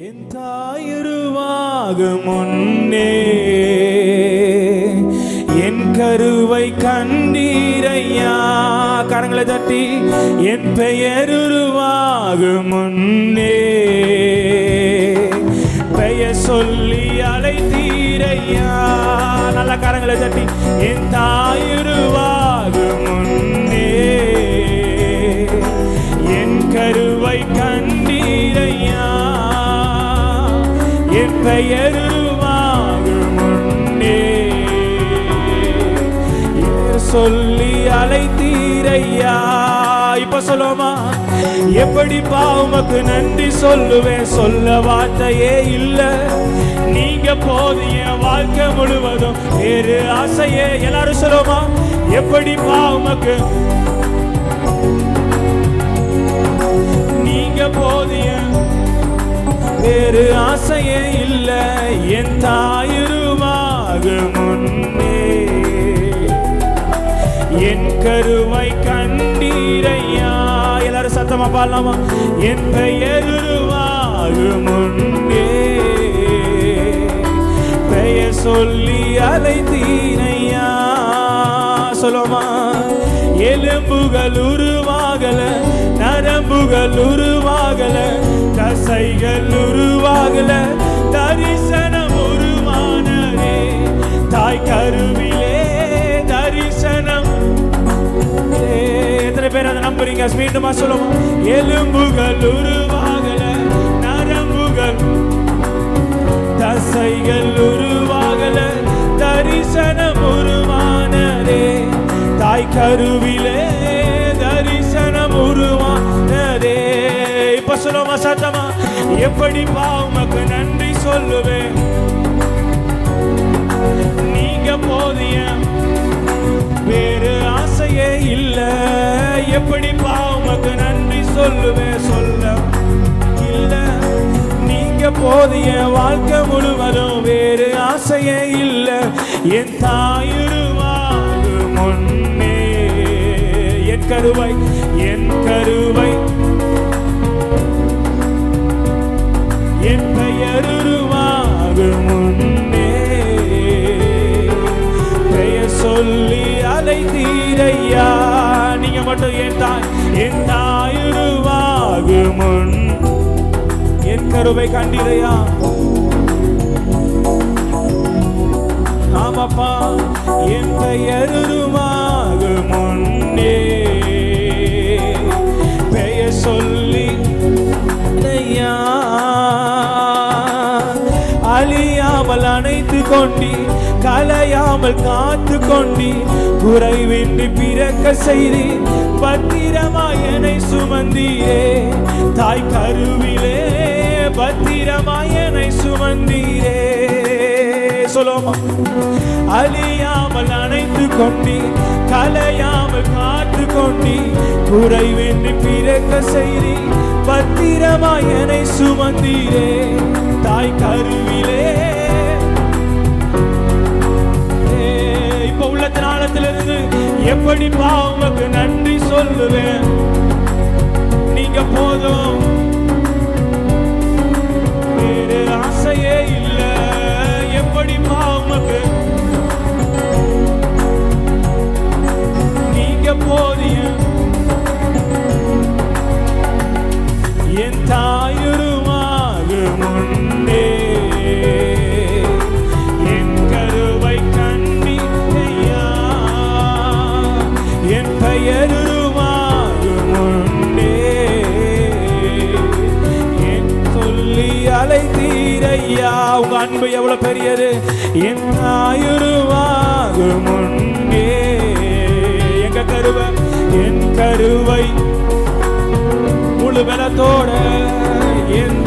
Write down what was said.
என் தாயுருவாக முன்னே என் கருவை கண்டீரையா. கரங்களை தட்டி என் பெயர் உருவாக முன்னே பெயர் சொல்லி அழைத்தீரையா. நல்ல கரங்களை தட்டி என் தாயுருவாக முன்னே என் கருவை கண்டீரையா. என் பெயர் உருவாக முன்னே சொல்லி அழைத்தீரையா. இப்ப சொல்லுமா, எப்படி உமக்கு நன்றி சொல்லுவேன், சொல்ல வார்த்தையே இல்ல. நீங்க போதிய வாழ்க்கை முழுவதும் வேறு ஆசையே. எல்லாரும் சொல்லுமா, எப்படி உமக்கு நீங்க போதிய வேறு ஆசையே இல்ல. என் தாயுருவாக முன்னே என் கருவை கண்டீரையா. எல்லாரும் சத்தமா பாடலாமா, என் பெயர் உருவாக முன்னே பெயர் சொல்லி அழைத்தீரையா. சொல்லுமா, எலும்புகள் உருவாகல, நரம்புகள் உருவாகல, தசைகள் உருவாகல, தரிசனம் உருவானதே. தாய் கருவிலே தரிசனம். எத்தனை பேர் அதை நம்புறீங்க? மீண்டுமா சொல்லுவோம், எலும்புகள் உருவாகல, நரம்புகள் தசைகள் உருவாகல, தரிசனம் உருவானதே. தாய் கருவிலே தரிசனம் உருவானதே. இப்ப சொல்லுமா சத்தமா, எப்படி உமக்கு நன்றி சொல்லுவேன், நீங்க போதிய வேறு ஆசையே இல்ல. எப்படி உமக்கு நன்றி சொல்லுவேன், சொல்ல இல்ல. நீங்க போதிய வாழ்க்கை முழுவதும் வேறு ஆசையே இல்ல. என் தாயுருவாக முன்னே என் கருவை என் பெயர் உருவாக முன்னே பெயர் சொல்லி அழைத்தீரையா. நீங்க மட்டும் என் தாயுருவாக முன் என் கருவை கண்டீரையா. ஆமாப்பா, என் பெயர் உருவாக முன்னே பெயர் சொல்லி அழியாமல் அணைத்து கொண்டி, கலையாமல் காத்து கொண்டி, குறைவின்றி பிறக்க செய்தி, பத்திரமாய் என்னை சுமந்தீரே. தாய் கருவிலே பத்திரமாய் என்னை சுமந்தீரே. சொல்லுமா, அழியாமல் அணைத்து கொண்டி, கலையாமல் காத்து கொண்டி, குறைவின்றி பிறக்க செய்தி, பத்திரமாய் என்னை சுமந்தீரே. தாய் கருவிலே. இப்ப உள்ளத்தின் ஆழத்திலிருந்து எப்படி உமக்கு நன்றி சொல்லுவேன், நீங்க போதும் வேறு ஆசையே இல்ல. எப்படி உமக்கு நீங்க போதிய என் தாயுருவாக முன்னே என் கருவை கண்டீரையா. என் பெயர் உருவாக முன்னே என் சொல்லி அழைத்தீரையா. உங்க அன்பு எவ்வளவு பெரியது. என் தாயுருவாக முன்னே என் கருவை முழு பலத்தோட என்